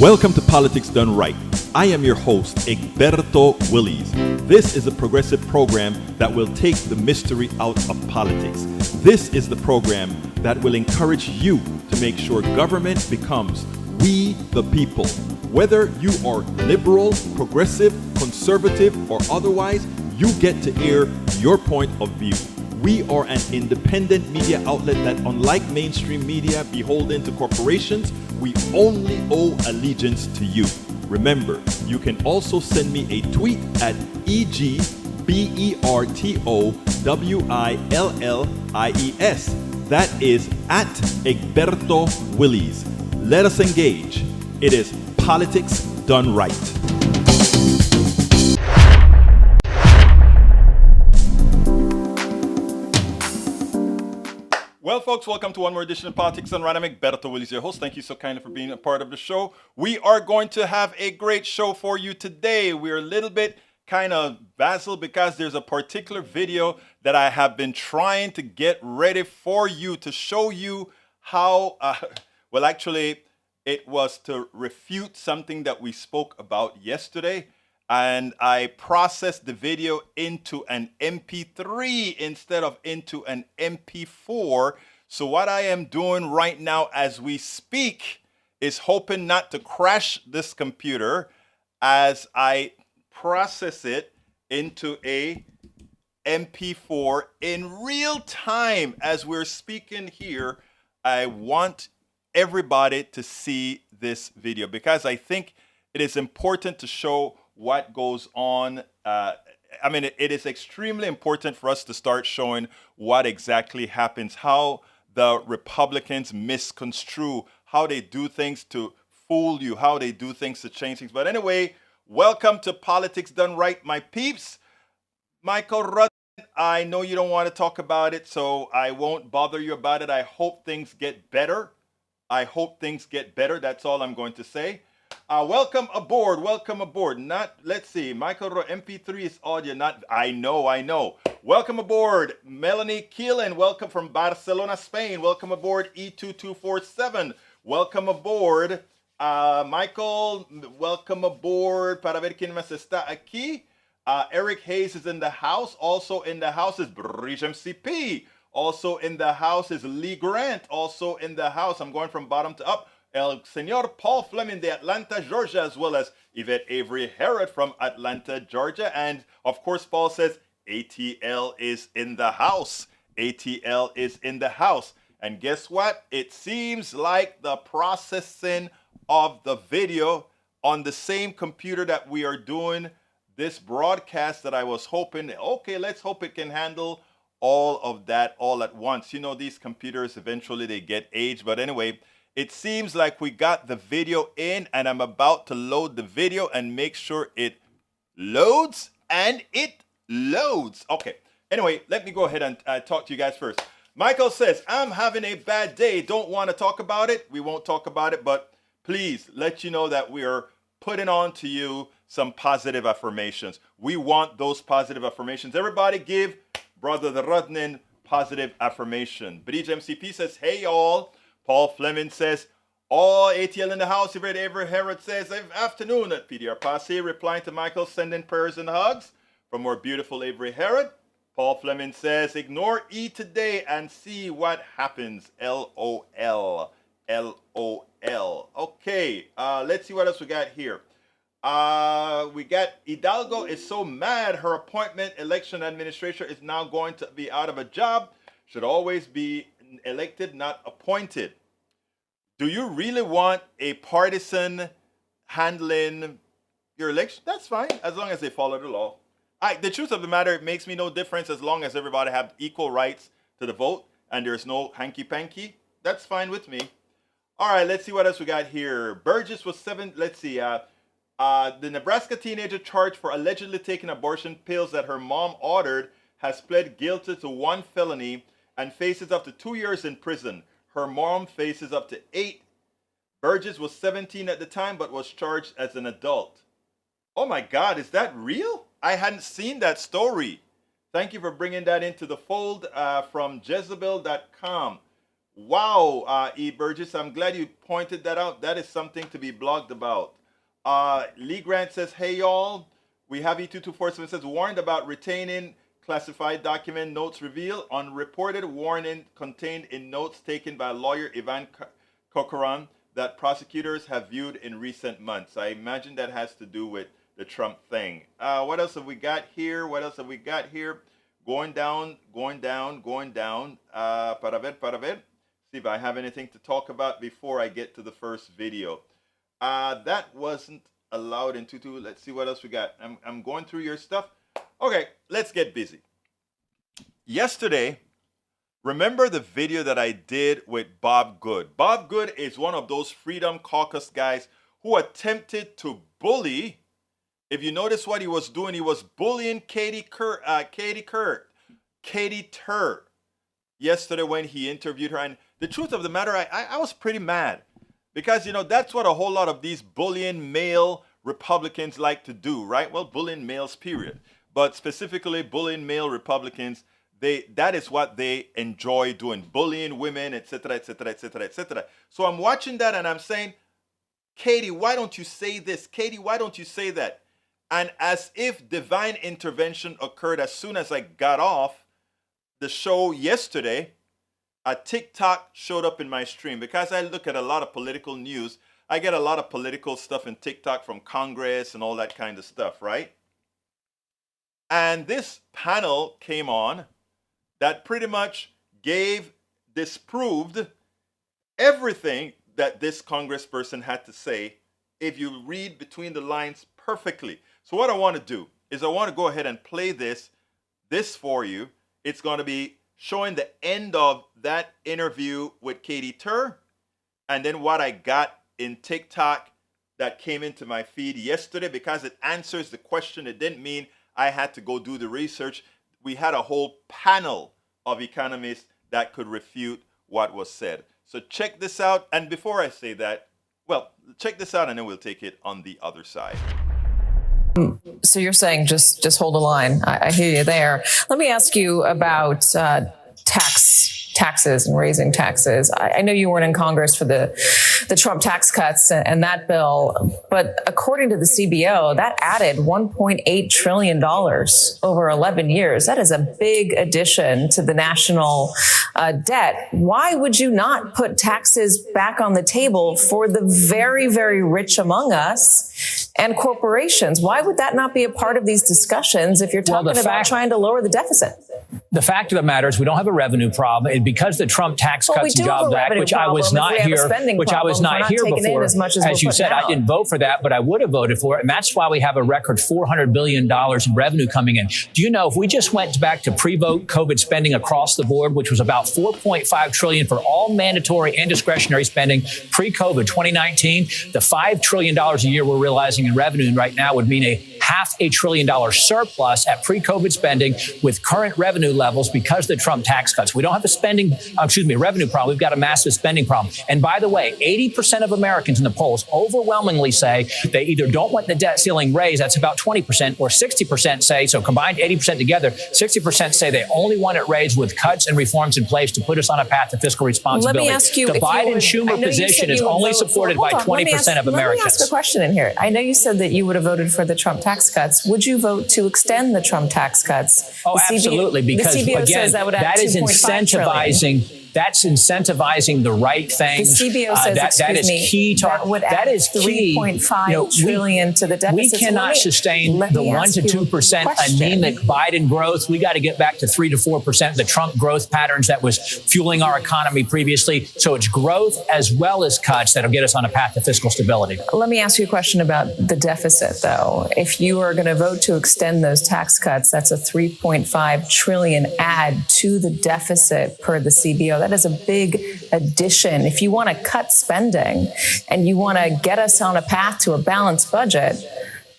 Welcome to Politics Done Right. I am your host, Egberto Willies. This is a progressive program that will take the mystery out of politics. This is the program that will encourage you to make sure government becomes we the people. Whether you are liberal, progressive, conservative, or otherwise, you get to air your point of view. We are an independent media outlet that, unlike mainstream media beholden to corporations, we only owe allegiance to you. Remember, you can also send me a tweet at EGBERTOWILLIES. That is at Egberto Willies. Let us engage. It is Politics Done Right. Well, folks, welcome to one more edition of Politics Done Right. I'm Egberto Willies, your host. Thank you so kindly for being a part of the show. We are going to have a great show for you today. We're a little bit kind of vassal because there's a particular video that I have been trying to get ready for you to show you how, well, actually, it was to refute something that we spoke about yesterday. And I processed the video into an MP3 instead of into an MP4. So what I am doing right now as we speak is hoping not to crash this computer as I process it into a MP4 in real time as we're speaking here. I want everybody to see this video because I think it is important to show what goes on. It is extremely important for us to start showing what exactly happens, how the Republicans misconstrue, how they do things to fool you, how they do things to change things. But anyway, welcome to Politics Done Right, my peeps. Michael Rudd, I know you don't want to talk about it, so I won't bother you about it. I hope things get better. That's all I'm going to say. Welcome aboard. Let's see. Michael Rowe, MP3 is audio, I know. Welcome aboard, Melanie Keelan. Welcome from Barcelona, Spain. Welcome aboard, E2247. Welcome aboard, Michael. Welcome aboard. Para ver quién más está aquí. Eric Hayes is in the house. Also in the house is Bridge MCP. Also in the house is Lee Grant. Also in the house. I'm going from bottom to up. El Señor Paul Fleming de Atlanta, Georgia, as well as Yvette Avery Herod from Atlanta, Georgia. And of course, Paul says ATL is in the house. ATL is in the house. And guess what? It seems like the processing of the video on the same computer that we are doing this broadcast that I was hoping, okay, let's hope it can handle all of that all at once. You know, these computers, eventually they get aged. But anyway, it seems like we got the video in, and I'm about to load the video and make sure it loads, and it loads. Okay, anyway, let me go ahead and talk to you guys first. Michael says, I'm having a bad day. Don't want to talk about it. We won't talk about it, but please let you know that we are putting on to you some positive affirmations. We want those positive affirmations. Everybody give Brother the Rudnin positive affirmation. Bridge MCP says, hey, y'all. Paul Fleming says, all ATL in the house. Yvette Avery Herod says, afternoon at PDR Posse. Replying to Michael, sending prayers and hugs from more beautiful Avery Herod. Paul Fleming says, ignore E today and see what happens. LOL. LOL. Okay, let's see what else we got here. We got Hidalgo is so mad her appointment election administrator is now going to be out of a job. Should always be elected, not appointed. Do you really want a partisan handling your election? That's fine, as long as they follow the law. The truth of the matter, it makes me no difference as long as everybody have equal rights to the vote and there's no hanky-panky. That's fine with me. All right, let's see what else we got here. Burgess was let's see. The Nebraska teenager charged for allegedly taking abortion pills that her mom ordered has pled guilty to one felony and faces up to 2 years in prison. Her mom faces up to 8. Burgess was 17 at the time, but was charged as an adult. Oh my God, is that real? I hadn't seen that story. Thank you for bringing that into the fold from Jezebel.com. Wow, E. Burgess, I'm glad you pointed that out. That is something to be blogged about. Lee Grant says, hey, y'all. We have E2247 says, warned about retaining classified document notes reveal unreported warning contained in notes taken by lawyer Ivan Corcoran that prosecutors have viewed in recent months. I imagine that has to do with the Trump thing. What else have we got here? What else have we got here? Going down, going down, going down. Para ver. See if I have anything to talk about before I get to the first video. That wasn't allowed in Tutu. Let's see what else we got. I'm going through your stuff. Okay, let's get busy. Yesterday, remember the video that I did with Bob Good? Bob Good is one of those Freedom Caucus guys who attempted to bully. If you notice what he was doing, he was bullying Katie Tur yesterday when he interviewed her. And the truth of the matter, I was pretty mad because, you know, that's what a whole lot of these bullying male Republicans like to do, right? Well, bullying males, period. But specifically bullying male Republicans, that is what they enjoy doing, bullying women, etc., etc., etc., etc. So I'm watching that and I'm saying, Katie, why don't you say this? Katie, why don't you say that? And as if divine intervention occurred as soon as I got off the show yesterday, a TikTok showed up in my stream. Because I look at a lot of political news, I get a lot of political stuff in TikTok from Congress and all that kind of stuff, right? And this panel came on that pretty much disproved everything that this congressperson had to say if you read between the lines perfectly. So what I want to do is I want to go ahead and play this for you. It's going to be showing the end of that interview with Katie Tur, and then what I got in TikTok that came into my feed yesterday, because it answers the question. It didn't mean I had to go do the research. We had a whole panel of economists that could refute what was said. So check this out. And before I say that, well, check this out and then we'll take it on the other side. So you're saying just hold the line. I hear you there. Let me ask you about taxes and raising taxes. I know you weren't in Congress for the Trump tax cuts and that bill, but according to the CBO, that added $1.8 trillion over 11 years. That is a big addition to the national debt. Why would you not put taxes back on the table for the very, very rich among us and corporations? Why would that not be a part of these discussions if you're talking about trying to lower the deficit? The fact of the matter is we don't have a revenue problem, and because the Trump Tax Cuts and Jobs Act, which I was not here before, as you said, I didn't vote for that, but I would have voted for it, and that's why we have a record $400 billion in revenue coming in. Do you know if we just went back to pre-vote COVID spending across the board, which was about $4.5 trillion for all mandatory and discretionary spending pre-COVID 2019, the $5 trillion a year we're realizing in revenue right now would mean a $500 billion surplus at pre-COVID spending with current revenue levels because of the Trump tax cuts. We don't have a revenue problem. We've got a massive spending problem. And by the way, 80% of Americans in the polls overwhelmingly say they either don't want the debt ceiling raised, that's about 20%, or 60% say, so combined 80% together, 60% say they only want it raised with cuts and reforms in place to put us on a path to fiscal responsibility. Let me ask you, the Biden-Schumer position is only supported by 20% of Americans. Let me ask a question in here. I know you said that you would have voted for the Trump tax cuts. Would you vote to extend the Trump tax cuts? Oh, absolutely, because again, that is incentivizing. That's incentivizing the right things. The CBO says, that is key. That is key. $3.5 trillion to the deficit. We cannot sustain the 1 to 2% anemic Biden growth. We got to get back to 3 to 4%, the Trump growth patterns that was fueling our economy previously. So it's growth as well as cuts that'll get us on a path to fiscal stability. Let me ask you a question about the deficit, though. If you are going to vote to extend those tax cuts, that's a $3.5 trillion add to the deficit per the CBO. That is a big addition. If you want to cut spending and you want to get us on a path to a balanced budget,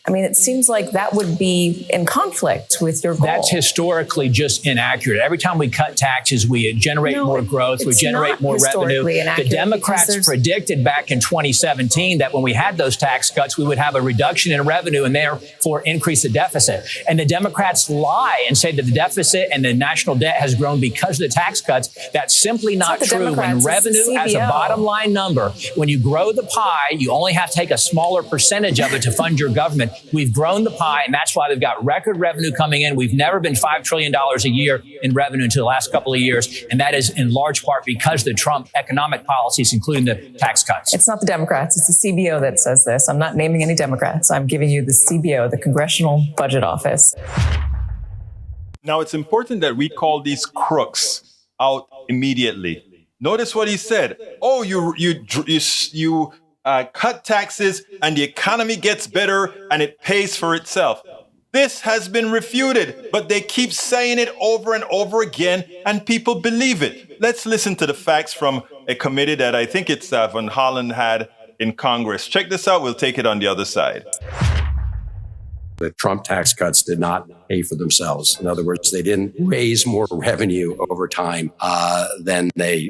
I mean, it seems like that would be in conflict with your goal. That's historically just inaccurate. Every time we cut taxes, we generate more growth, we generate more revenue. The Democrats predicted back in 2017 that when we had those tax cuts, we would have a reduction in revenue and therefore increase the deficit. And the Democrats lie and say that the deficit and the national debt has grown because of the tax cuts. That's simply not true. When revenue as a bottom line number, when you grow the pie, you only have to take a smaller percentage of it to fund your government. We've grown the pie, and that's why they've got record revenue coming in. We've never been $5 trillion a year in revenue until the last couple of years, and that is in large part because of the Trump economic policies, including the tax cuts. It's not the Democrats. It's the CBO that says this. I'm not naming any Democrats. I'm giving you the CBO, the Congressional Budget Office. Now, it's important that we call these crooks out immediately. Notice what he said. Oh, you cut taxes and the economy gets better and it pays for itself. This has been refuted, but they keep saying it over and over again and people believe it. Let's listen to the facts from a committee that I think it's Van Hollen had in Congress. Check this out. We'll take it on the other side. The Trump tax cuts did not pay for themselves. In other words, they didn't raise more revenue over time than they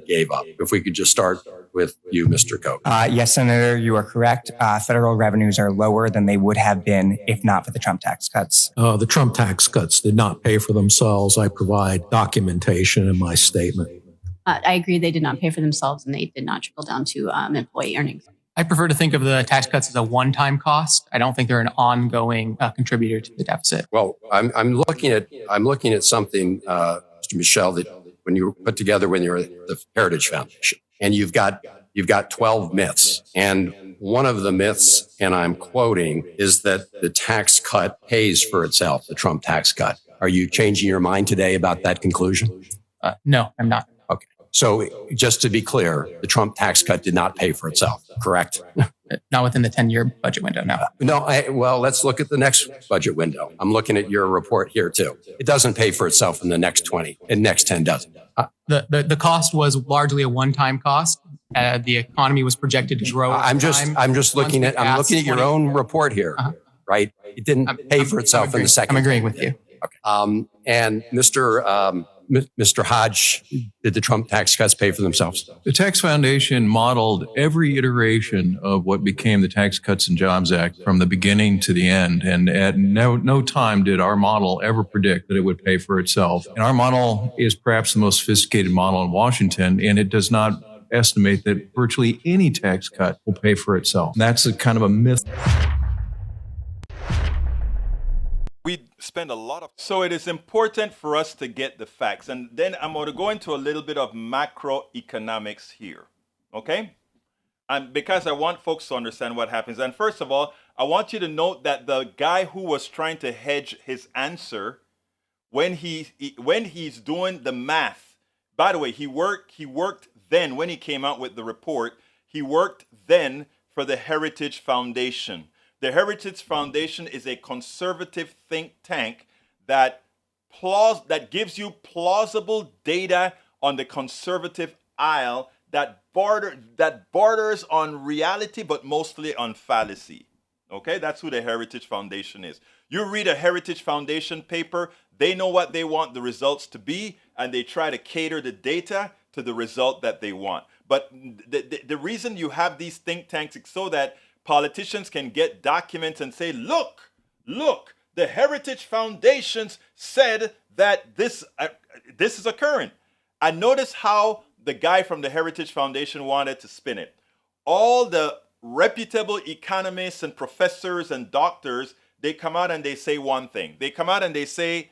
gave up. If we could just start with you, Mr. Koch. Yes, Senator, you are correct. Federal revenues are lower than they would have been if not for the Trump tax cuts. The Trump tax cuts did not pay for themselves. I provide documentation in my statement. I agree they did not pay for themselves and they did not trickle down to employee earnings. I prefer to think of the tax cuts as a one-time cost. I don't think they're an ongoing contributor to the deficit. Well, I'm looking at something, Mr. Michel, that when you put together when you're at the Heritage Foundation, and you've got 12 myths, and one of the myths, and I'm quoting, is that the tax cut pays for itself, the Trump tax cut. Are you changing your mind today about that conclusion? No, I'm not. Okay. So just to be clear, the Trump tax cut did not pay for itself, correct? Not within the 10-year budget window, no. Well, let's look at the next budget window. I'm looking at your report here, too. It doesn't pay for itself in the next 20, and next 10 doesn't. The cost was largely a one-time cost. The economy was projected to grow. I'm just looking at your own report here, right? It didn't pay for itself in the second. I'm agreeing with you. Okay. And Mr. Hodge, did the Trump tax cuts pay for themselves? The Tax Foundation modeled every iteration of what became the Tax Cuts and Jobs Act from the beginning to the end. And at no time did our model ever predict that it would pay for itself. And our model is perhaps the most sophisticated model in Washington, and it does not estimate that virtually any tax cut will pay for itself. And that's a kind of a myth. We spend a lot of, so it is important for us to get the facts. And then I'm going to go into a little bit of macroeconomics here, okay? And because I want folks to understand what happens. And first of all, I want you to note that the guy who was trying to hedge his answer, when he's doing the math, by the way, he worked then when he came out with the report, he worked then for the Heritage Foundation. The Heritage Foundation is a conservative think tank that gives you plausible data on the conservative aisle that borders on reality, but mostly on fallacy. Okay, that's who the Heritage Foundation is. You read a Heritage Foundation paper, they know what they want the results to be, and they try to cater the data to the result that they want. But the reason you have these think tanks is so that politicians can get documents and say, look, the Heritage Foundations said that this is occurring. I notice how the guy from the Heritage Foundation wanted to spin it. All the reputable economists and professors and doctors, they come out and they say one thing. They come out and they say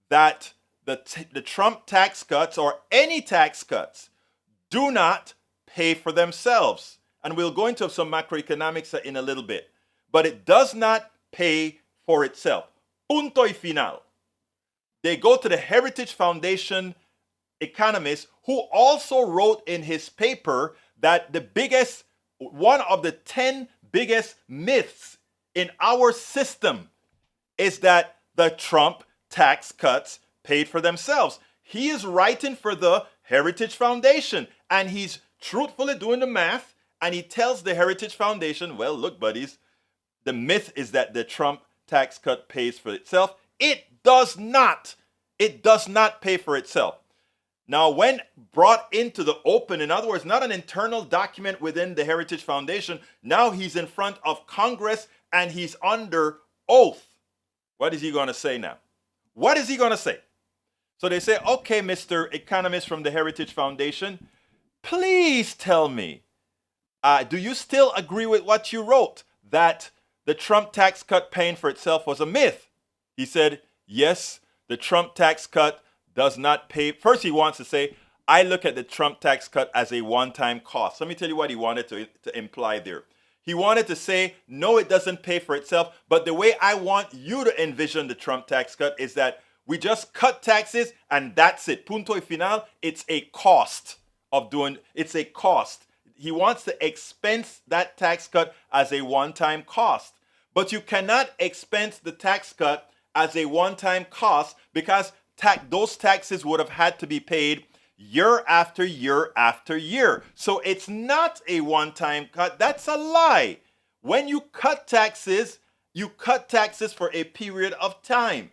that the Trump tax cuts or any tax cuts do not pay for themselves. And we'll go into some macroeconomics in a little bit. But it does not pay for itself. Punto y final. They go to the Heritage Foundation economist who also wrote in his paper that one of the 10 biggest myths in our system is that the Trump tax cuts paid for themselves. He is writing for the Heritage Foundation and he's truthfully doing the math. And he tells the Heritage Foundation, well, look, buddies, The myth is that the Trump tax cut pays for itself. It does not. It does not pay for itself. Now, when brought into the open, in other words, not an internal document within the Heritage Foundation, now he's in front of Congress and he's under oath. What is he going to say now? What is he going to say? So they say, okay, Mr. Economist from the Heritage Foundation, please tell me, do you still agree with what you wrote, that the Trump tax cut paying for itself was a myth? He said, yes, the Trump tax cut does not pay. First, he wants to say, I look at the Trump tax cut as a one-time cost. Let me tell you what he wanted to imply there. He wanted to say, no, it doesn't pay for itself. But the way I want you to envision the Trump tax cut is that we just cut taxes and that's it. Punto y final. It's a cost of doing, it's a cost. He wants to expense that tax cut as a one-time cost. But you cannot expense the tax cut as a one-time cost because those taxes would have had to be paid year after year after year. So it's not a one-time cut. That's a lie. When you cut taxes for a period of time.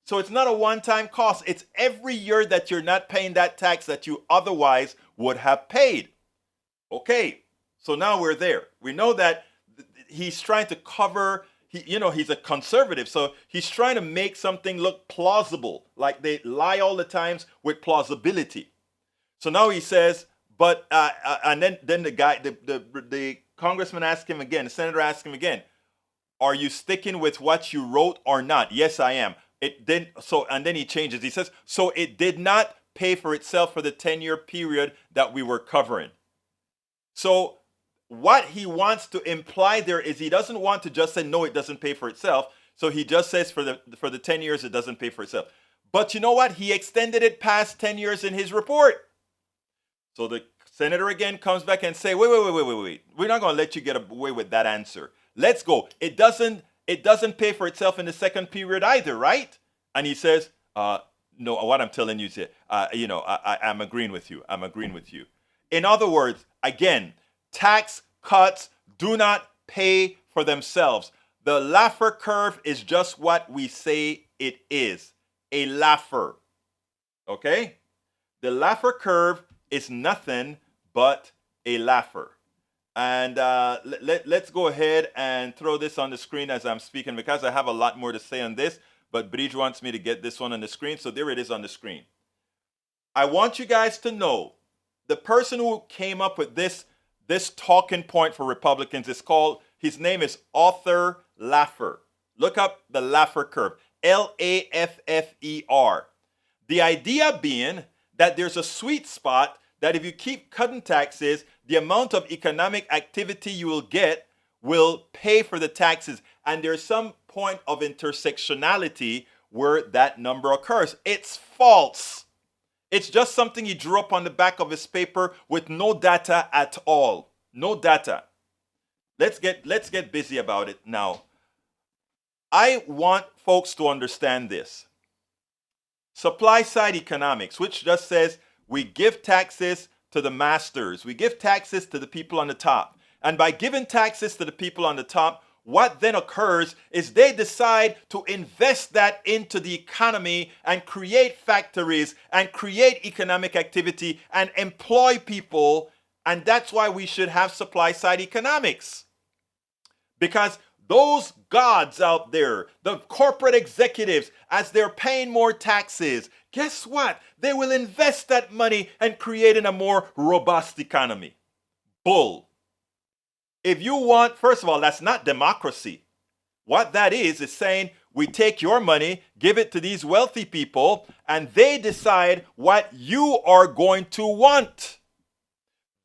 So it's not a one-time cost. It's every year that you're not paying that tax that you otherwise would have paid. Okay, so now we're there. We know that he's trying to cover, he's a conservative, so he's trying to make something look plausible, like they lie all the times with plausibility. So now he says, but, and then the guy, the congressman asked him again, the senator asked him again, are you sticking with what you wrote or not? Yes, I am. And then he changes. He says, so it did not pay for itself for the 10-year period that we were covering. So what he wants to imply there is he doesn't want to just say, no, it doesn't pay for itself. So he just says for the 10 years, it doesn't pay for itself. But you know what? He extended it past 10 years in his report. So the senator again comes back and say, wait. We're not going to let you get away with that answer. Let's go. It doesn't pay for itself in the second period either, right? And he says, no, what I'm telling you is, I'm agreeing with you. I'm agreeing with you. In other words, again, tax cuts do not pay for themselves. The Laffer curve is just what we say it is, a Laffer. Okay? The Laffer curve is nothing but a Laffer. And let's go ahead and throw this on the screen as I'm speaking because I have a lot more to say on this, but Bridge wants me to get this one on the screen, so there it is on the screen. I want you guys to know the person who came up with this talking point for Republicans is his name is Arthur Laffer. Look up the Laffer curve, Laffer. The idea being that there's a sweet spot that if you keep cutting taxes, the amount of economic activity you will get will pay for the taxes. And there's some point of intersectionality where that number occurs. It's false. It's just something he drew up on the back of his paper with no data at all. No data. Let's get busy about it now. I want folks to understand this. Supply side economics, which just says we give taxes to the masters. We give taxes to the people on the top. And by giving taxes to the people on the top, what then occurs is they decide to invest that into the economy and create factories and create economic activity and employ people. And that's why we should have supply side economics. Because those gods out there, the corporate executives, as they're paying more taxes, guess what? They will invest that money and create in a more robust economy. Bull. If you want, first of all, that's not democracy. What that is saying we take your money, give it to these wealthy people, and they decide what you are going to want.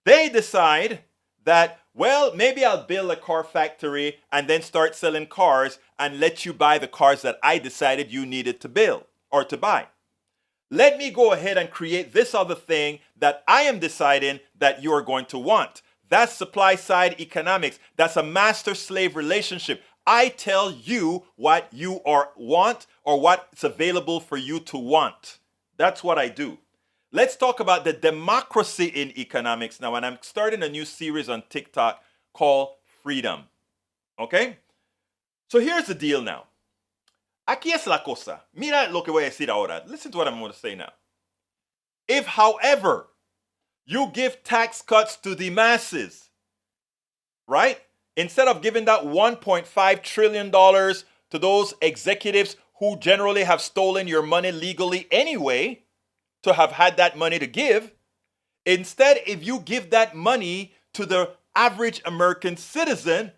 They decide that, well, maybe I'll build a car factory and then start selling cars and let you buy the cars that I decided you needed to build or to buy. Let me go ahead and create this other thing that I am deciding that you are going to want. That's supply side economics. That's a master-slave relationship. I tell you what you want or what's available for you to want. That's what I do. Let's talk about the democracy in economics now. And I'm starting a new series on TikTok called Freedom. Okay? So here's the deal now. Aquí es la cosa. Mira lo que voy a decir ahora. Listen to what I'm going to say now. If, however, you give tax cuts to the masses, right? Instead of giving that $1.5 trillion to those executives who generally have stolen your money legally anyway, to have had that money to give, instead, if you give that money to the average American citizen,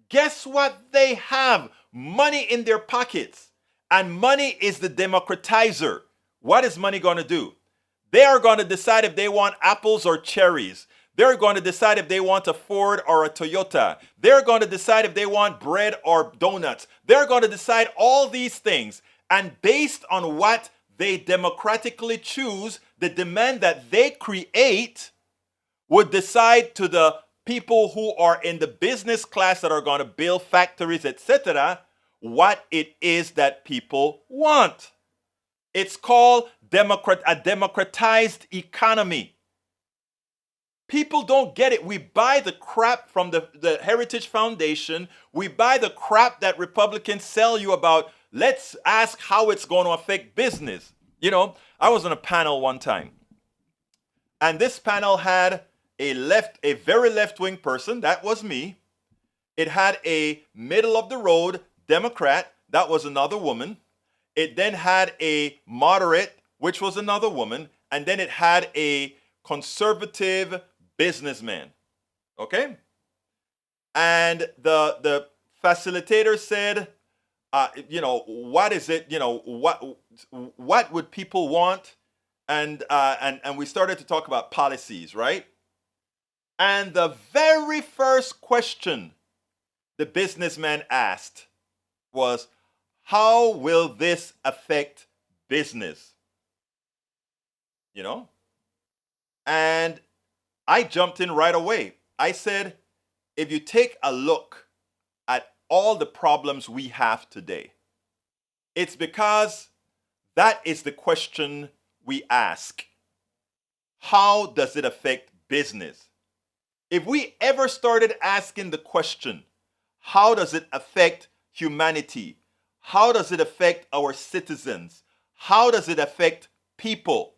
guess what they have? Money in their pockets. And money is the democratizer. What is money going to do? They are going to decide if they want apples or cherries. They're going to decide if they want a Ford or a Toyota. They're going to decide if they want bread or donuts. They're going to decide all these things. And based on what they democratically choose, the demand that they create would decide to the people who are in the business class that are going to build factories, etc., what it is that people want. It's called a democratized economy. People don't get it. We buy the crap from the Heritage Foundation. We buy the crap that Republicans sell you about. Let's ask how it's going to affect business. You know, I was on a panel one time, and this panel had a very left-wing person. That was me. It had a middle-of-the-road Democrat. That was another woman. It then had a moderate, which was another woman. And then it had a conservative businessman. Okay? And the facilitator said, what is it? What would people want? And we started to talk about policies, right? And the very first question the businessman asked was, how will this affect business? You know? And I jumped in right away. I said, if you take a look at all the problems we have today, it's because that is the question we ask. How does it affect business? If we ever started asking the question, how does it affect humanity? How does it affect our citizens? How does it affect people?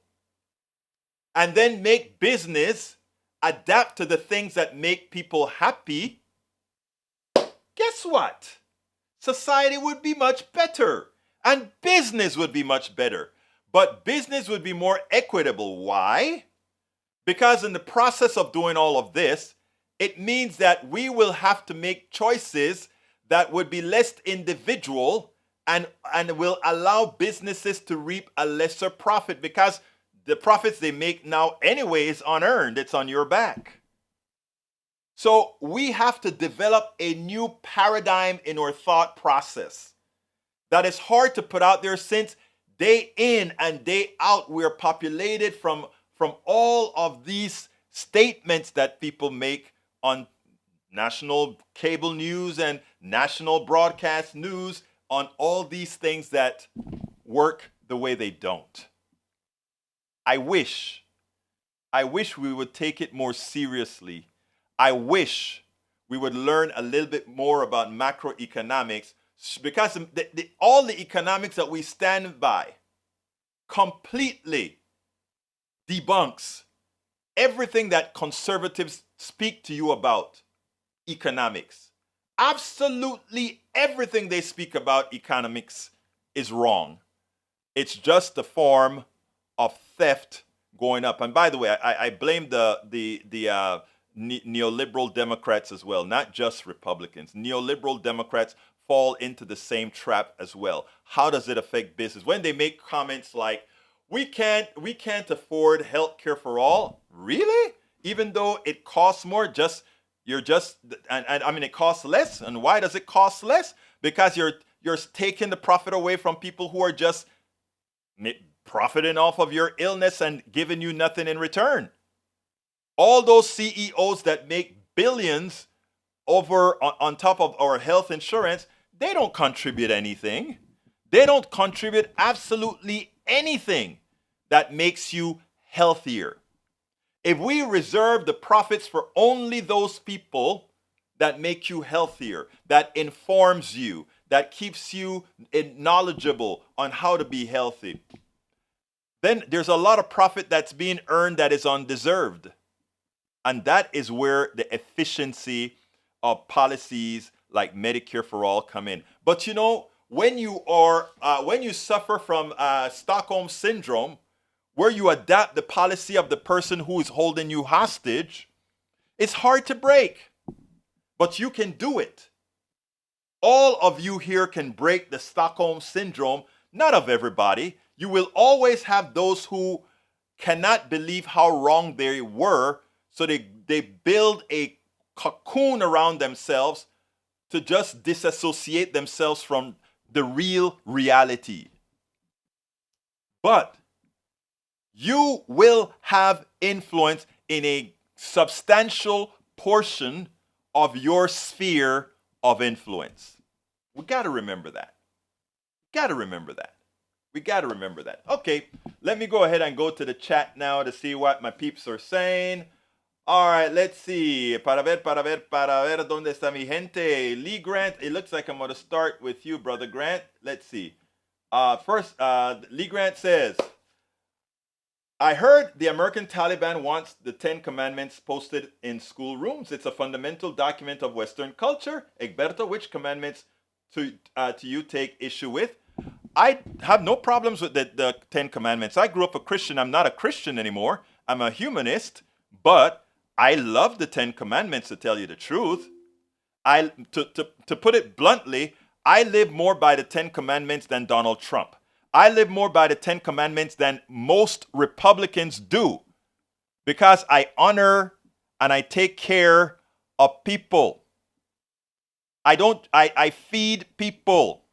And then make business adapt to the things that make people happy. Guess what? Society would be much better and business would be much better. But business would be more equitable. Why? Because in the process of doing all of this, it means that we will have to make choices that would be less individual and will allow businesses to reap a lesser profit, because the profits they make now anyway is unearned. It's on your back. So we have to develop a new paradigm in our thought process that is hard to put out there, since day in and day out we're populated from all of these statements that people make on national cable news and national broadcast news, on all these things that work the way they don't. I wish we would take it more seriously. I wish we would learn a little bit more about macroeconomics, because all the economics that we stand by completely debunks everything that conservatives speak to you about economics. Absolutely everything they speak about economics is wrong. It's just a form of theft going up. And by the way, I blame the neoliberal Democrats as well, not just Republicans. Neoliberal Democrats fall into the same trap as well. How does it affect business? When they make comments like, we can't afford health care for all. Really? Even though it costs more, it costs less. And why does it cost less? Because you're taking the profit away from people who are just profiting off of your illness and giving you nothing in return. All those CEOs that make billions on top of our health insurance, they don't contribute anything. They don't contribute absolutely anything that makes you healthier. If we reserve the profits for only those people that make you healthier, that informs you, that keeps you knowledgeable on how to be healthy, then there's a lot of profit that's being earned that is undeserved. And that is where the efficiency of policies like Medicare for All come in. But you know, when you suffer from Stockholm syndrome, where you adapt the policy of the person who is holding you hostage, it's hard to break. But you can do it. All of you here can break the Stockholm syndrome. Not of everybody. You will always have those who cannot believe how wrong they were, so they build a cocoon around themselves to just disassociate themselves from the real reality. But you will have influence in a substantial portion of your sphere of influence. We got to remember that. We got to remember that. Okay, let me go ahead and go to the chat now to see what my peeps are saying. All right, let's see. Para ver, ¿dónde está mi gente? Lee Grant, it looks like I'm going to start with you, Brother Grant. Let's see. First, Lee Grant says, I heard the American Taliban wants the 10 Commandments posted in schoolrooms. It's a fundamental document of Western culture. Egberto, which commandments to you take issue with? I have no problems with the 10 Commandments. I grew up a Christian. I'm not a Christian anymore. I'm a humanist, but I love the 10 Commandments, to tell you the truth. To put it bluntly, I live more by the 10 Commandments than Donald Trump. I live more by the 10 Commandments than most Republicans do, because I honor and I take care of people. I feed people.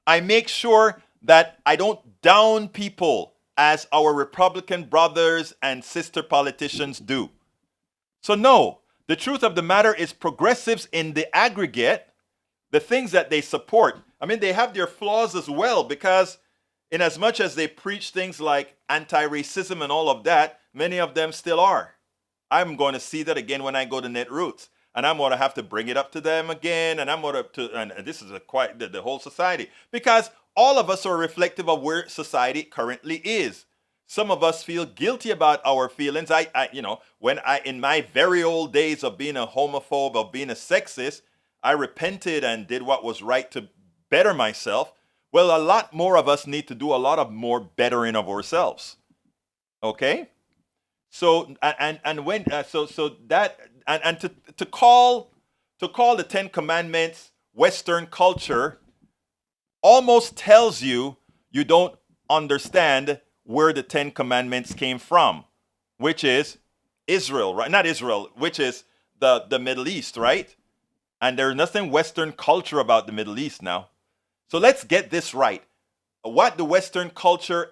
I make sure that I don't down people as our Republican brothers and sister politicians do. So no, the truth of the matter is progressives in the aggregate, the things that they support, I mean, they have their flaws as well, because in as much as they preach things like anti-racism and all of that, many of them still are. I'm going to see that again when I go to Netroots, and I'm going to have to bring it up to them again, and I'm going to and this is quite the whole society, because all of us are reflective of where society currently is. Some of us feel guilty about our feelings. When in my very old days of being a homophobe, of being a sexist, I repented and did what was right to better myself. Well, a lot more of us need to do a lot of more bettering of ourselves. Okay? So to call the 10 Commandments Western culture almost tells you don't understand where the 10 Commandments came from, which is Israel, right? Not Israel, which is the Middle East, right? And there's nothing Western culture about the Middle East now. So let's get this right. What the Western culture,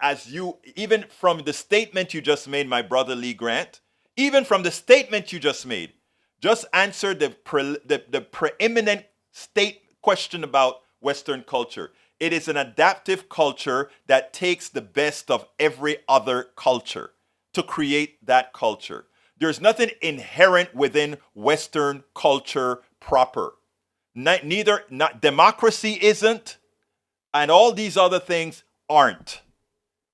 even from the statement you just made, my brother Lee Grant, even from the statement you just made, just answer the preeminent state question about Western culture. It is an adaptive culture that takes the best of every other culture to create that culture. There's nothing inherent within Western culture proper. Not democracy isn't, and all these other things aren't.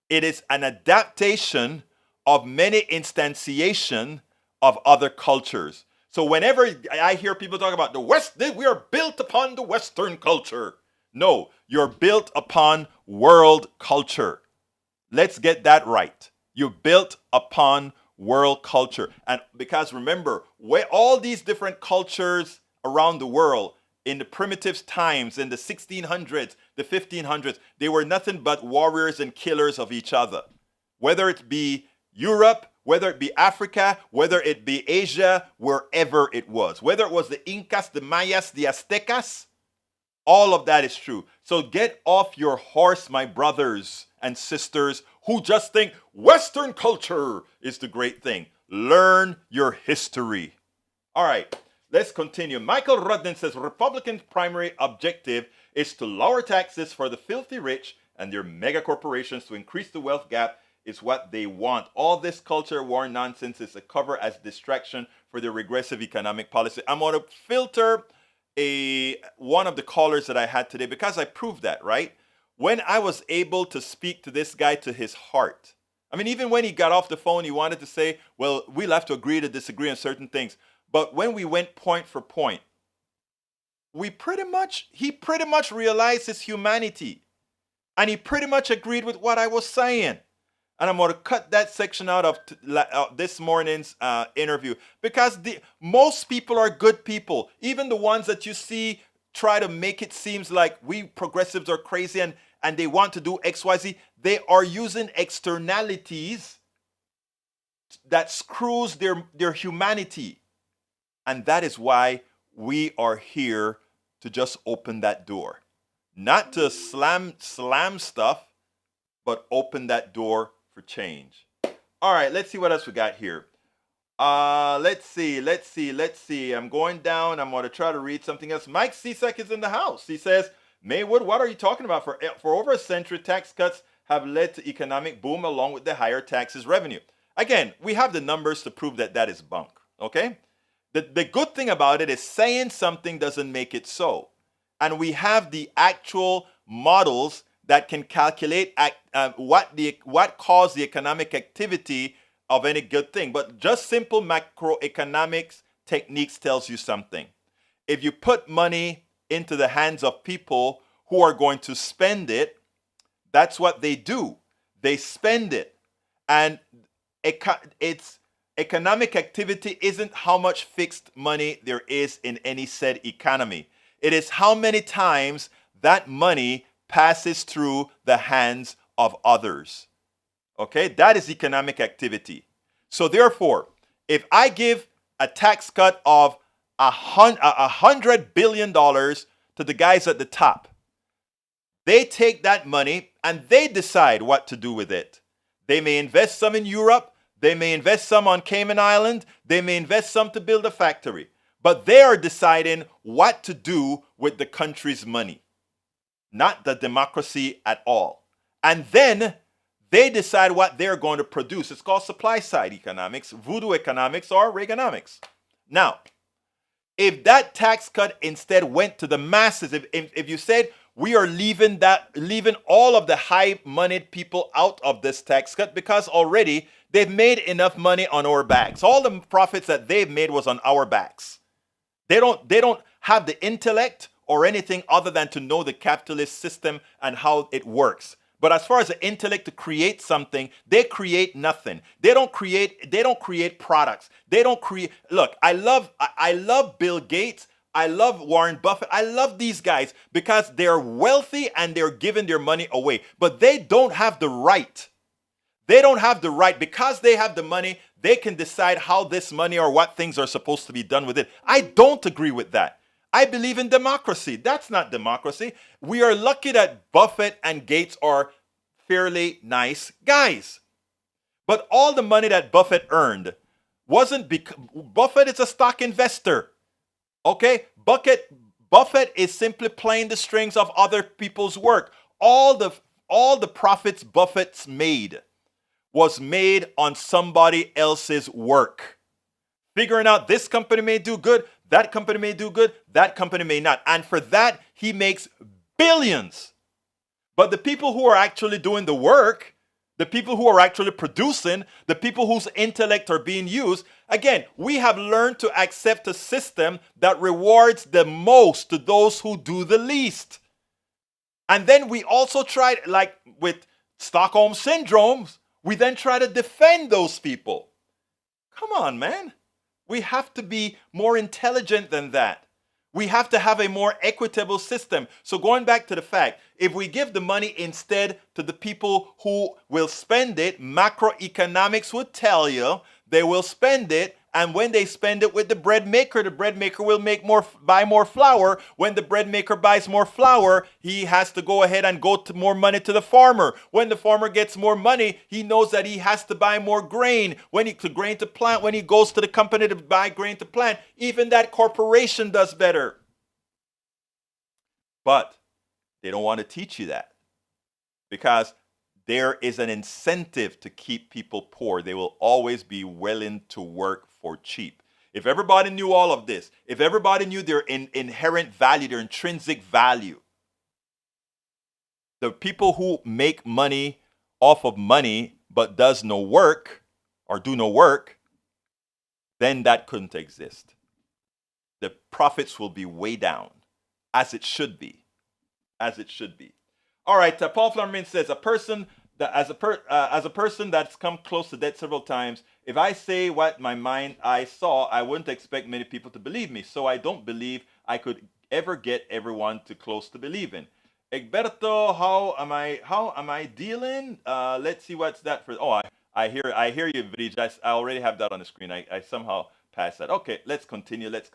It is an adaptation of many instantiation of other cultures. So whenever I hear people talk about the West, we are built upon the Western culture. No, you're built upon world culture. Let's get that right. You're built upon world culture. And because remember, where all these different cultures around the world, in the primitive times, in the 1600s, the 1500s, they were nothing but warriors and killers of each other. Whether it be Europe, whether it be Africa, whether it be Asia, wherever it was. Whether it was the Incas, the Mayas, the Aztecas, all of that is true. So get off your horse, my brothers and sisters, who just think Western culture is the great thing. Learn your history. All right, let's continue. Michael Rudden says Republicans' primary objective is to lower taxes for the filthy rich and their mega corporations to increase the wealth gap is what they want. All this culture war nonsense is a cover as distraction for their regressive economic policy. I'm going to filter one of the callers that I had today, because I proved that, right? When I was able to speak to this guy to his heart. I mean, even when he got off the phone, he wanted to say, well, we'll have to agree to disagree on certain things. But when we went point for point, he pretty much realized his humanity. And he pretty much agreed with what I was saying. And I'm going to cut that section out of this morning's interview, because most people are good people. Even the ones that you see try to make it seem like we progressives are crazy and they want to do XYZ. They are using externalities that screws their humanity. And that is why we are here to just open that door. Not to slam stuff, but open that door for change. All right, let's see what else we got here. Let's see. I'm going down. I'm going to try to read something else. Mike Cisak is in the house. He says, Maywood, what are you talking about? For over a century, tax cuts have led to economic boom along with the higher taxes revenue. Again, we have the numbers to prove that is bunk, okay? The good thing about it is saying something doesn't make it so. And we have the actual models that can calculate what caused the economic activity of any good thing. But just simple macroeconomics techniques tells you something. If you put money into the hands of people who are going to spend it, that's what they do. They spend it. And economic activity isn't how much fixed money there is in any said economy. It is how many times that money passes through the hands of others. Okay, that is economic activity. So therefore, if I give a tax cut of $100 billion to the guys at the top, they take that money and they decide what to do with it. They may invest some in Europe, they may invest some on Cayman Island, they may invest some to build a factory, but they are deciding what to do with the country's money, not the democracy at all. And then they decide what they're going to produce. It's called supply side economics, voodoo economics, or Reaganomics. Now, if that tax cut instead went to the masses, if you said we are leaving all of the high-moneyed people out of this tax cut because already they've made enough money on our backs. All the profits that they've made was on our backs. They don't have the intellect or anything other than to know the capitalist system and how it works. But as far as the intellect to create something, they create nothing. They don't create products. They don't create. Look, I love Bill Gates. I love Warren Buffett. I love these guys because they're wealthy and they're giving their money away. But they don't have the right. They don't have the right. Because they have the money, they can decide how this money or what things are supposed to be done with it. I don't agree with that. I believe in democracy. That's not democracy. We are lucky that Buffett and Gates are fairly nice guys. But all the money that Buffett earned wasn't because Buffett is a stock investor. Okay? Buffett is simply playing the strings of other people's work. All the profits Buffett's made was made on somebody else's work. Figuring out this company may do good, that company may do good, that company may not. And for that, he makes billions. But the people who are actually doing the work, the people who are actually producing, the people whose intellect are being used, again, we have learned to accept a system that rewards the most to those who do the least. And then we also try, like with Stockholm syndromes, we then try to defend those people. Come on, man. We have to be more intelligent than that. We have to have a more equitable system. So going back to the fact, if we give the money instead to the people who will spend it, macroeconomics would tell you they will spend it. And when they spend it with the bread maker will buy more flour. When the bread maker buys more flour, he has to go ahead and go to more money to the farmer. When the farmer gets more money, he knows that he has to buy more grain. When he goes to the company to buy grain to plant, even that corporation does better. But they don't want to teach you that because there is an incentive to keep people poor. They will always be willing to work for cheap. if everybody knew all of this, if everybody knew their inherent value, their intrinsic value, the people who make money off of money but does no work or do no work, then that couldn't exist. The profits will be way down, as it should be. As it should be. All right, Paul Flamin says, a person as a person that's come close to death several times, if I say what my mind I saw, I wouldn't expect many people to believe me. So I don't believe I could ever get everyone too close to believing. Egberto, how am I dealing? Let's see what's that for. Oh, I hear you, Vrij. I already have that on the screen. I somehow passed that. Okay, let's continue. Let's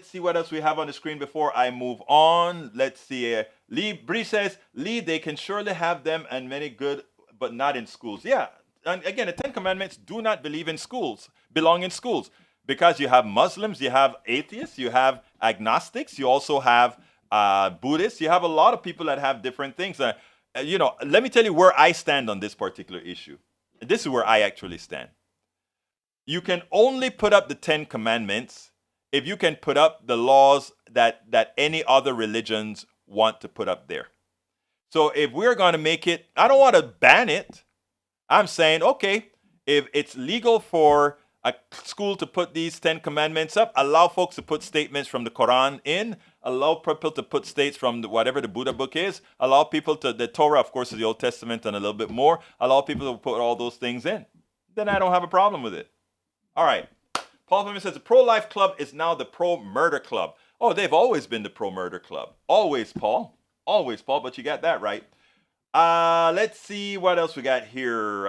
see what else we have on the screen before I move on. Let's see. Lee Bree says, Lee, they can surely have them and many good, but not in schools. Yeah. And again, the Ten Commandments do not belong in schools, because you have Muslims, you have atheists, you have agnostics, you also have Buddhists. You have a lot of people that have different things. Let me tell you where I stand on this particular issue. This is where I actually stand. You can only put up the Ten Commandments if you can put up the laws that any other religions want to put up there. So if we're going to make it, I don't want to ban it. I'm saying, okay, if it's legal for a school to put these 10 commandments up, allow folks to put statements from the Quran in, allow people to put states from whatever the Buddha book is, allow people to, the Torah, of course, is the Old Testament and a little bit more, allow people to put all those things in. Then I don't have a problem with it. All right. Paul Fleming says the pro-life club is now the pro-murder club. Oh, they've always been the pro-murder club. Always, Paul. Always, Paul, but you got that right. Let's see what else we got here.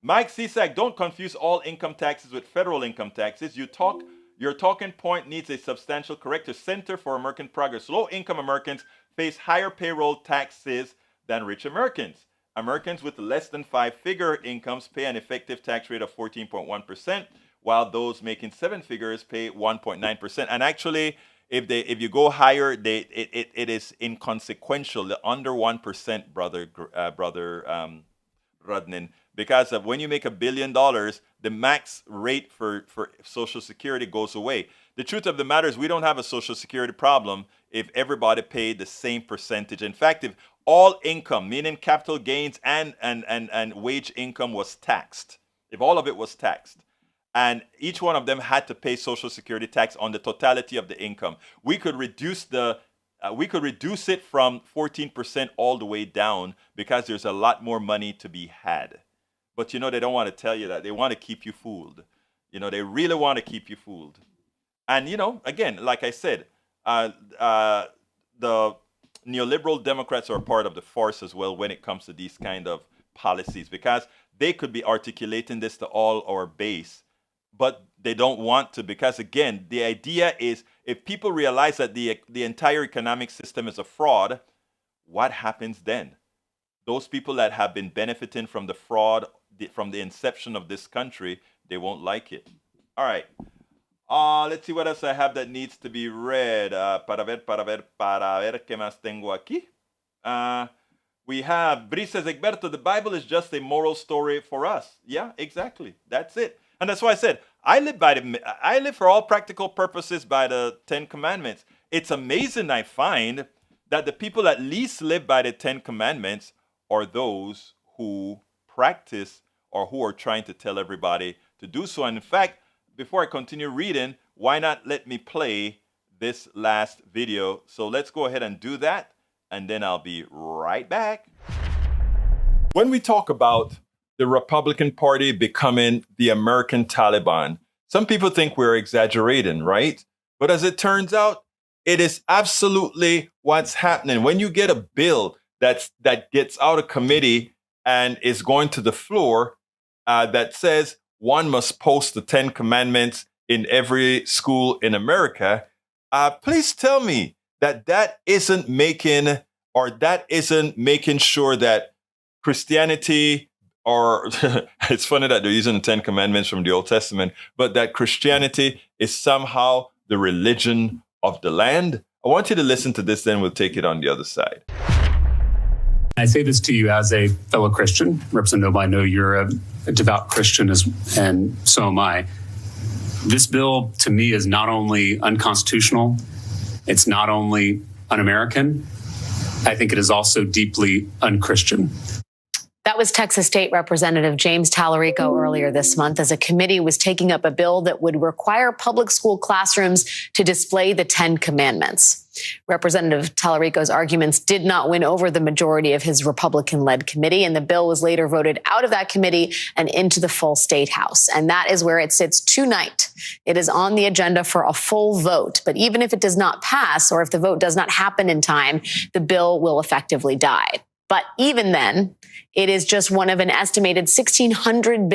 Mike Cisak, don't confuse all income taxes with federal income taxes. Your talking point needs a substantial corrector. Center for American Progress. Low-income Americans face higher payroll taxes than rich Americans. Americans with less than five-figure incomes pay an effective tax rate of 14.1%, while those making seven figures pay 1.9%. And actually, if you go higher, it is inconsequential, under 1%, brother Rudnin, because when you make $1 billion, the max rate for Social Security goes away. The truth of the matter is we don't have a Social Security problem if everybody paid the same percentage. In fact, if all income, meaning capital gains and wage income, was taxed, if all of it was taxed, and each one of them had to pay Social Security tax on the totality of the income, we could reduce it from 14% all the way down, because there's a lot more money to be had. But they don't want to tell you that. They want to keep you fooled. They really want to keep you fooled. And again, like I said, the neoliberal Democrats are part of the force as well when it comes to these kind of policies, because they could be articulating this to all our base, but they don't want to, because again, the idea is if people realize that the entire economic system is a fraud, what happens then? Those people that have been benefiting from the fraud from the inception of this country, they won't like it. All right. Let's see what else I have that needs to be read. Para ver, ¿qué más tengo aquí? We have, Bri says, Egberto, the Bible is just a moral story for us. Yeah, exactly. That's it. And that's why I said, I live for all practical purposes by the 10 Commandments. It's amazing, I find, that the people that least live by the 10 Commandments are those who practice or who are trying to tell everybody to do so. And in fact, before I continue reading, why not let me play this last video? So let's go ahead and do that, and then I'll be right back. When we talk about the Republican Party becoming the American Taliban, some people think we're exaggerating, right? But as it turns out, it is absolutely what's happening. When you get a bill that gets out of committee and is going to the floor that says one must post the 10 Commandments in every school in America, please tell me that isn't making sure that Christianity, or it's funny that they're using the 10 Commandments from the Old Testament, but that Christianity is somehow the religion of the land. I want you to listen to this, then we'll take it on the other side. I say this to you as a fellow Christian. Representative Noble, I know you're a devout Christian, and so am I. This bill, to me, is not only unconstitutional, it's not only un-American, I think it is also deeply un-Christian. That was Texas State Representative James Tallarico earlier this month as a committee was taking up a bill that would require public school classrooms to display the 10 Commandments. Representative Tallarico's arguments did not win over the majority of his Republican-led committee, and the bill was later voted out of that committee and into the full state house. And that is where it sits tonight. It is on the agenda for a full vote. But even if it does not pass, or if the vote does not happen in time, the bill will effectively die. But even then, it is just one of an estimated 1,600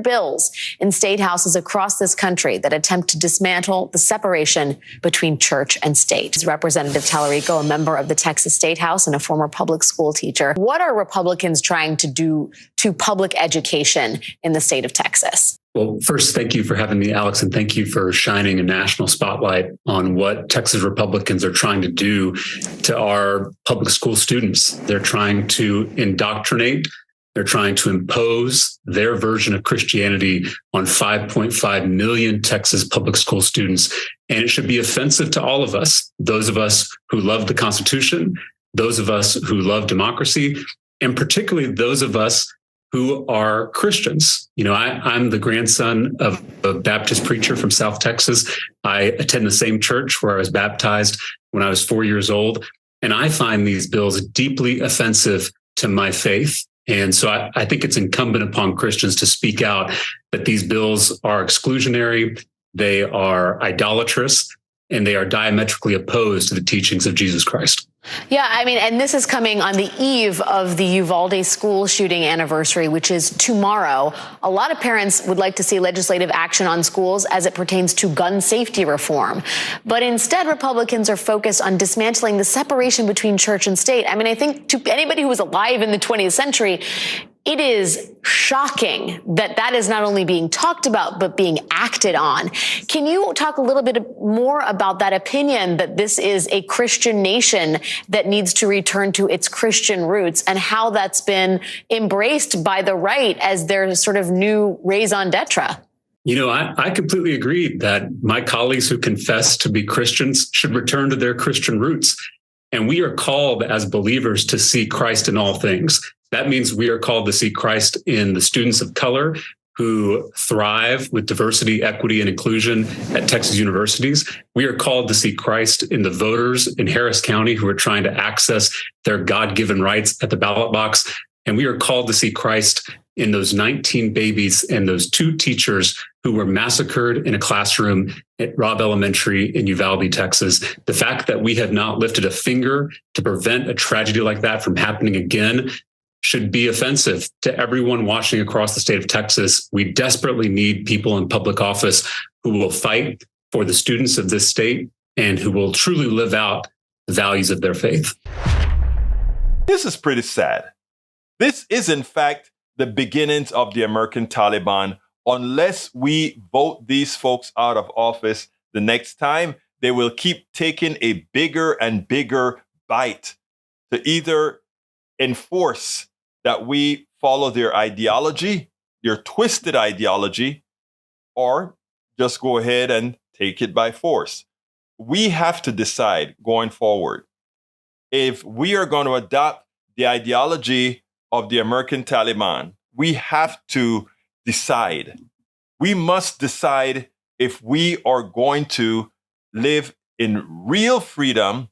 bills in state houses across this country that attempt to dismantle the separation between church and state. Representative Tallarico, a member of the Texas State House and a former public school teacher. What are Republicans trying to do to public education in the state of Texas? Well, first, thank you for having me, Alex, and thank you for shining a national spotlight on what Texas Republicans are trying to do to our public school students. They're trying to indoctrinate. They're trying to impose their version of Christianity on 5.5 million Texas public school students. And it should be offensive to all of us, those of us who love the Constitution, those of us who love democracy, and particularly those of us who are Christians. You know, I'm the grandson of a Baptist preacher from South Texas. I attend the same church where I was baptized when I was 4 years old. And I find these bills deeply offensive to my faith. And so I think it's incumbent upon Christians to speak out that these bills are exclusionary, they are idolatrous, and they are diametrically opposed to the teachings of Jesus Christ. Yeah, I mean, and this is coming on the eve of the Uvalde school shooting anniversary, which is tomorrow. A lot of parents would like to see legislative action on schools as it pertains to gun safety reform. But instead, Republicans are focused on dismantling the separation between church and state. I mean, I think to anybody who was alive in the 20th century, it is shocking that that is not only being talked about, but being acted on. Can you talk a little bit more about that opinion that this is a Christian nation that needs to return to its Christian roots and how that's been embraced by the right as their sort of new raison d'etre? You know, I completely agree that my colleagues who confess to be Christians should return to their Christian roots. And we are called as believers to see Christ in all things. That means we are called to see Christ in the students of color who thrive with diversity, equity, and inclusion at Texas universities. We are called to see Christ in the voters in Harris County who are trying to access their God-given rights at the ballot box. And we are called to see Christ in those 19 babies and those 2 teachers who were massacred in a classroom at Robb Elementary in Uvalde, Texas. The fact that we have not lifted a finger to prevent a tragedy like that from happening again should be offensive to everyone watching across the state of Texas. We desperately need people in public office who will fight for the students of this state and who will truly live out the values of their faith. This is pretty sad. This is, in fact, the beginnings of the American Taliban. Unless we vote these folks out of office the next time, they will keep taking a bigger and bigger bite to either enforce that we follow their ideology, their twisted ideology, or just go ahead and take it by force. We have to decide going forward if we are going to adopt the ideology of the American Taliban. We have to decide. We must decide if we are going to live in real freedom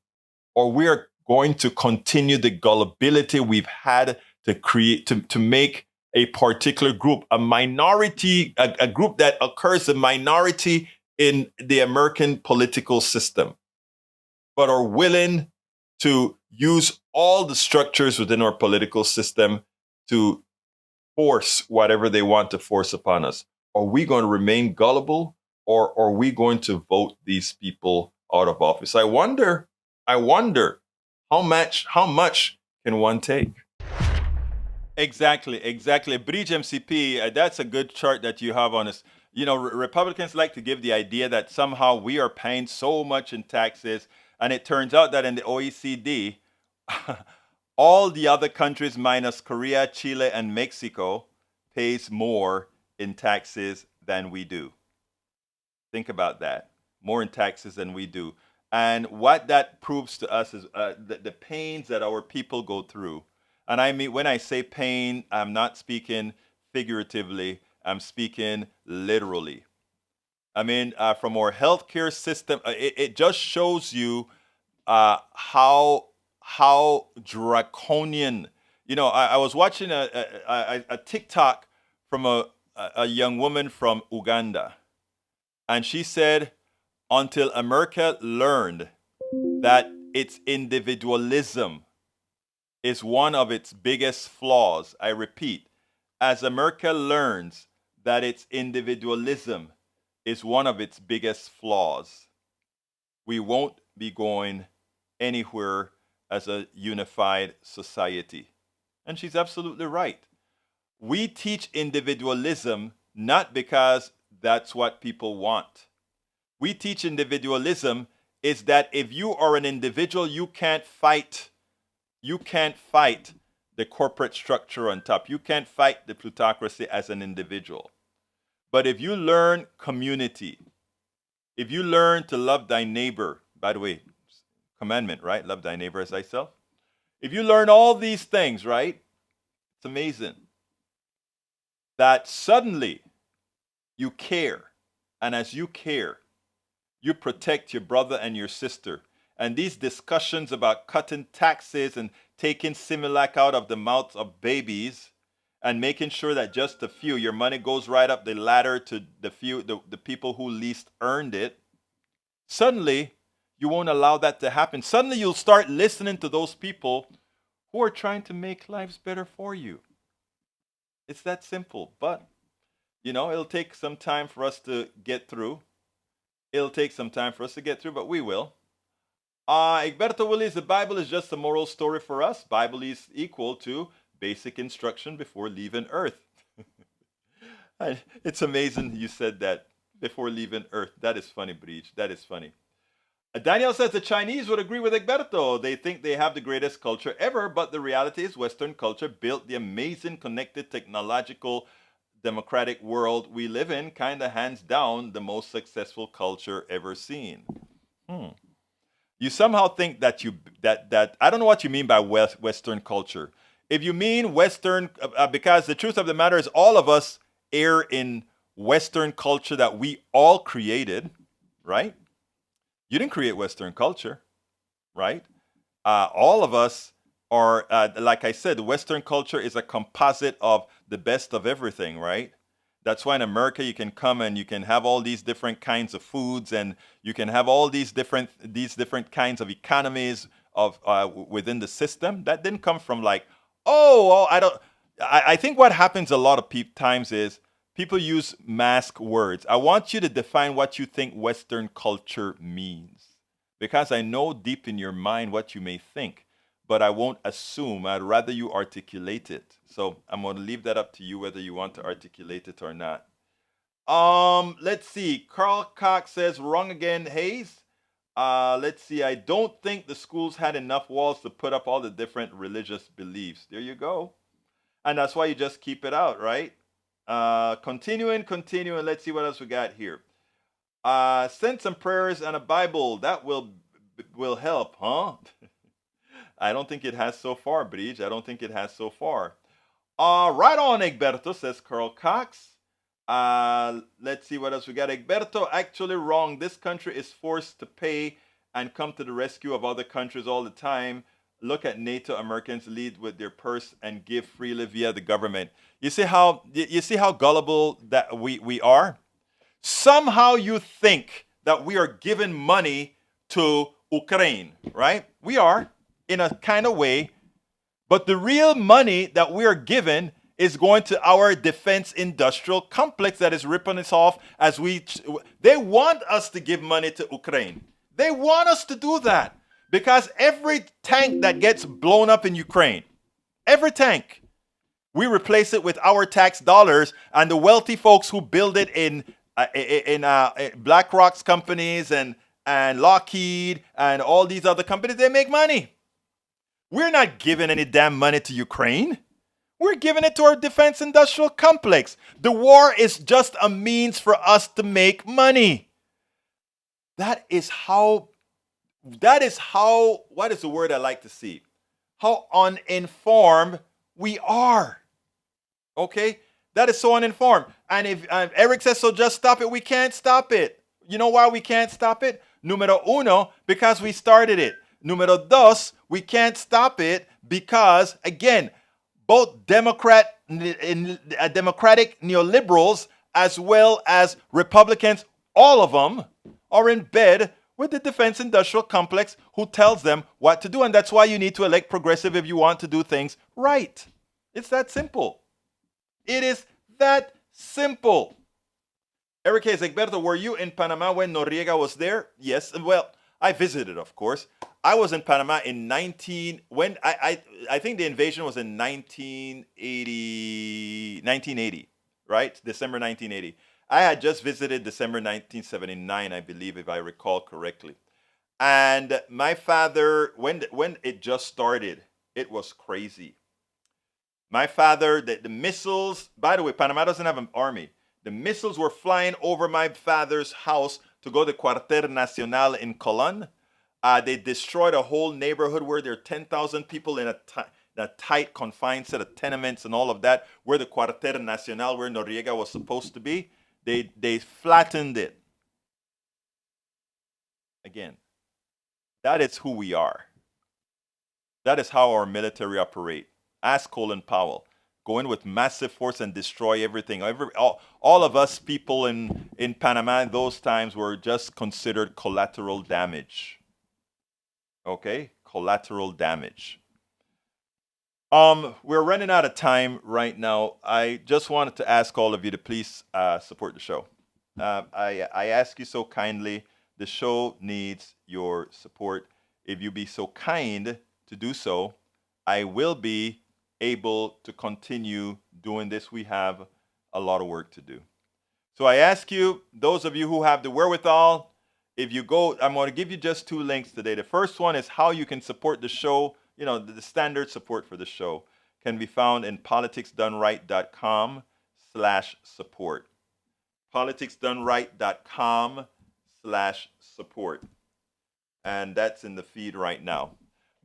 or we are going to continue the gullibility we've had to create, to make a particular group, a minority, a group that occurs a minority in the American political system, but are willing to use all the structures within our political system to force whatever they want to force upon us. Are we going to remain gullible, or are we going to vote these people out of office? I wonder how much can one take? Exactly. Bridge MCP, that's a good chart that you have on us. You know, Republicans like to give the idea that somehow we are paying so much in taxes, and it turns out that in the OECD, All the other countries minus Korea, Chile, and Mexico pays more in taxes than we do. Think about that. More in taxes than we do. And what that proves to us is the pains that our people go through. And I mean, when I say pain, I'm not speaking figuratively, I'm speaking literally. I mean, from our healthcare system, it just shows you how draconian. You know, I was watching a TikTok from a young woman from Uganda, and she said, until America learned that its individualism is one of its biggest flaws. I repeat, as America learns that its individualism is one of its biggest flaws, we won't be going anywhere as a unified society. And she's absolutely right. We teach individualism not because that's what people want. We teach individualism is that if you are an individual, you can't fight the corporate structure on top. You can't fight the plutocracy as an individual. But if you learn community, if you learn to love thy neighbor, by the way, commandment, right? Love thy neighbor as thyself. If you learn all these things, right? It's amazing that suddenly you care. And as you care, you protect your brother and your sister. And these discussions about cutting taxes and taking Similac out of the mouths of babies and making sure that just a few, your money goes right up the ladder to the few, the people who least earned it. Suddenly, you won't allow that to happen. Suddenly, you'll start listening to those people who are trying to make lives better for you. It's that simple. But, you know, it'll take some time for us to get through. But we will. Egberto Willis, the Bible is just a moral story for us. Bible is equal to basic instruction before leaving Earth. It's amazing you said that, before leaving Earth. That is funny, Breach. That is funny. Daniel says the Chinese would agree with Egberto. They think they have the greatest culture ever, but the reality is Western culture built the amazing, connected, technological, democratic world we live in, kind of hands down the most successful culture ever seen. You somehow think that that I don't know what you mean by Western culture. If you mean Western, because the truth of the matter is all of us err in Western culture that we all created, right? You didn't create Western culture, right? All of us are, like I said, Western culture is a composite of the best of everything, right? That's why in America you can come and you can have all these different kinds of foods, and you can have all these different kinds of economies of within the system. That didn't come from like, I think what happens a lot of times is people use mask words. I want you to define what you think Western culture means, because I know deep in your mind what you may think, but I won't assume. I'd rather you articulate it. So I'm going to leave that up to you whether you want to articulate it or not. Let's see. Carl Cox says, wrong again, Hayes. Let's see. I don't think the schools had enough walls to put up all the different religious beliefs. There you go. And that's why you just keep it out, right? Continuing. Let's see what else we got here. Send some prayers and a Bible. That will help, huh? I don't think it has so far, Bridge. I don't think it has so far. Right on, Egberto, says Carl Cox. Let's see what else we got. Egberto, actually wrong. This country is forced to pay and come to the rescue of other countries all the time. Look at NATO. Americans lead with their purse and give freely via the government. You see how gullible that we are? Somehow you think that we are giving money to Ukraine, right? We are, in a kind of way. But the real money that we are given is going to our defense industrial complex that is ripping us off as they want us to give money to Ukraine. They want us to do that because every tank that gets blown up in Ukraine, every tank, we replace it with our tax dollars, and the wealthy folks who build it in BlackRock's companies and Lockheed and all these other companies, they make money. We're not giving any damn money to Ukraine. We're giving it to our defense industrial complex. The war is just a means for us to make money. That is how, what is the word I like to see? How uninformed we are. Okay? That is so uninformed. And if Eric says, so just stop it, we can't stop it. You know why we can't stop it? Numero uno, because we started it. Numero dos, we can't stop it because, again, both democratic neoliberals as well as Republicans, all of them are in bed with the defense industrial complex who tells them what to do. And that's why you need to elect progressive if you want to do things right. It's that simple. It is that simple. Eric Hayes, Egberto, were you in Panama when Noriega was there? Yes. Well, I visited, of course. I was in Panama in I think the invasion was in 1980, right? December 1980. I had just visited December 1979, I believe, if I recall correctly. And my father, when it just started, it was crazy. My father, the missiles, by the way, Panama doesn't have an army. The missiles were flying over my father's house to go to Cuartel Nacional in Colón. They destroyed a whole neighborhood where there are 10,000 people in a tight, confined set of tenements and all of that, where the Cuartel Nacional, where Noriega was supposed to be. They flattened it. Again, that is who we are. That is how our military operate. Ask Colin Powell. Go in with massive force and destroy everything. All of us people in Panama in those times were just considered collateral damage. Okay? Collateral damage. We're running out of time right now. I just wanted to ask all of you to please support the show. I ask you so kindly. The show needs your support. If you be so kind to do so, I will be able to continue doing this. We have a lot of work to do. So I ask you, those of you who have the wherewithal, if you go, I'm going to give you just 2 links today. The first one is how you can support the show. You know, the standard support for the show can be found in politicsdoneright.com/support. politicsdoneright.com/support. And that's in the feed right now.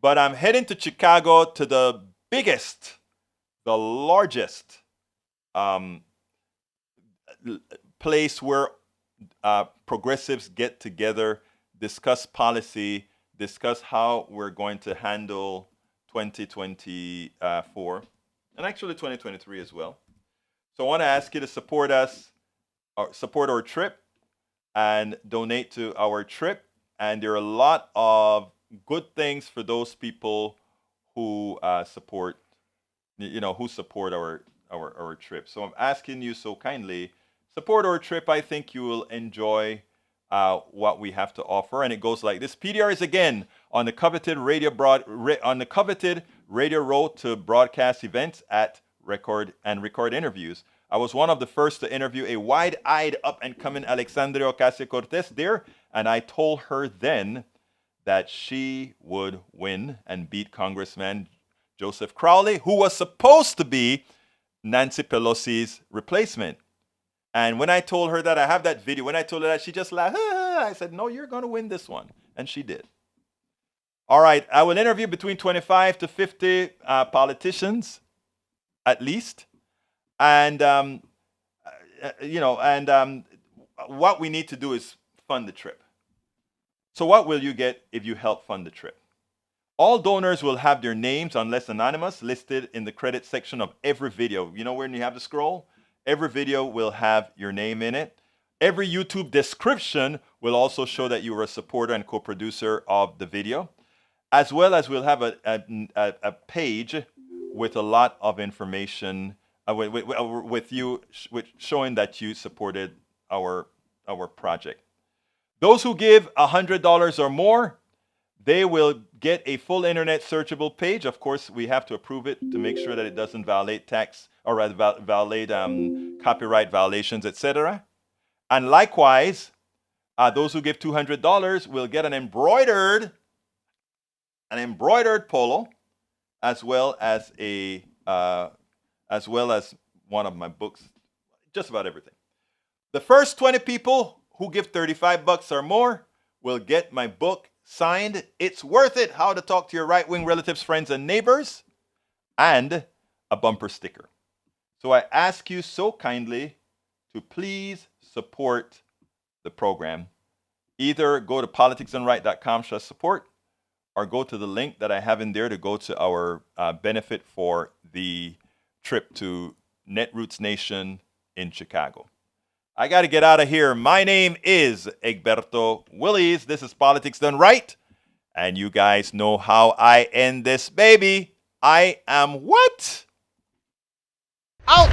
But I'm heading to Chicago to the biggest, the largest place where progressives get together, discuss policy, discuss how we're going to handle 2024 and actually 2023 as well. So I want to ask you to support us, or support our trip and donate to our trip. And there are a lot of good things for those people who support, who support our trip. So I'm asking you so kindly, support our trip. I think you will enjoy what we have to offer. And it goes like this. PDR is again on the coveted radio road to broadcast events at record interviews. I was one of the first to interview a wide-eyed up-and-coming Alexandria Ocasio-Cortez there, and I told her then that she would win and beat Congressman Joseph Crowley, who was supposed to be Nancy Pelosi's replacement. And when I told her that, I have that video, when I told her that, she just laughed. I said, no, you're going to win this one. And she did. All right, I will interview between 25 to 50 politicians, at least. And, what we need to do is fund the trip. So what will you get if you help fund the trip? All donors will have their names, unless anonymous, listed in the credit section of every video. You know when you have the scroll? Every video will have your name in it. Every YouTube description will also show that you are a supporter and co-producer of the video, as well as we'll have a page with a lot of information with showing that you supported our project. Those who give $100 or more, they will get a full internet searchable page. Of course, we have to approve it to make sure that it doesn't violate tax or rather violate copyright violations, etc. And likewise, those who give $200 will get an embroidered polo as well as one of my books, just about everything. The first 20 people who give $35 or more will get my book signed. It's worth it. How to Talk to Your Right-Wing Relatives, Friends, and Neighbors, and a bumper sticker. So I ask you so kindly to please support the program. Either go to politicsdoneright.com/support or go to the link that I have in there to go to our benefit for the trip to Netroots Nation in Chicago. I got to get out of here. My name is Egberto Willies. This is Politics Done Right. And you guys know how I end this baby. I am what? Out!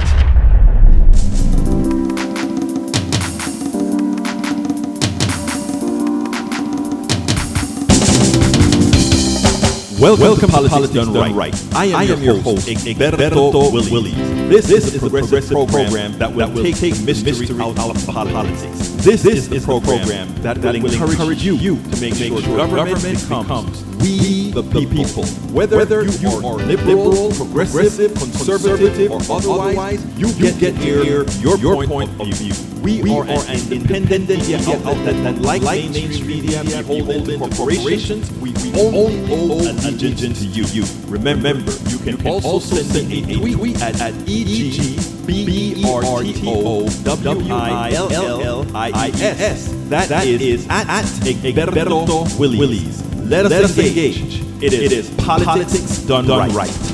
Welcome to Politics Done Right. I am your host, Egberto Willies. This is a progressive program that will take mystery out of politics. This is the program that will encourage you to make sure government becomes we the people. Whether you are liberal, progressive, conservative, or otherwise, you get here your point of view. We are an independent media outlet that, like mainstream media, beholden to corporations, we only owe allegiance to you. Remember, you can also send me a tweet at EGBRTOWILLIS. That is at Egberto Willies. Let us engage. It is Politics Done Right.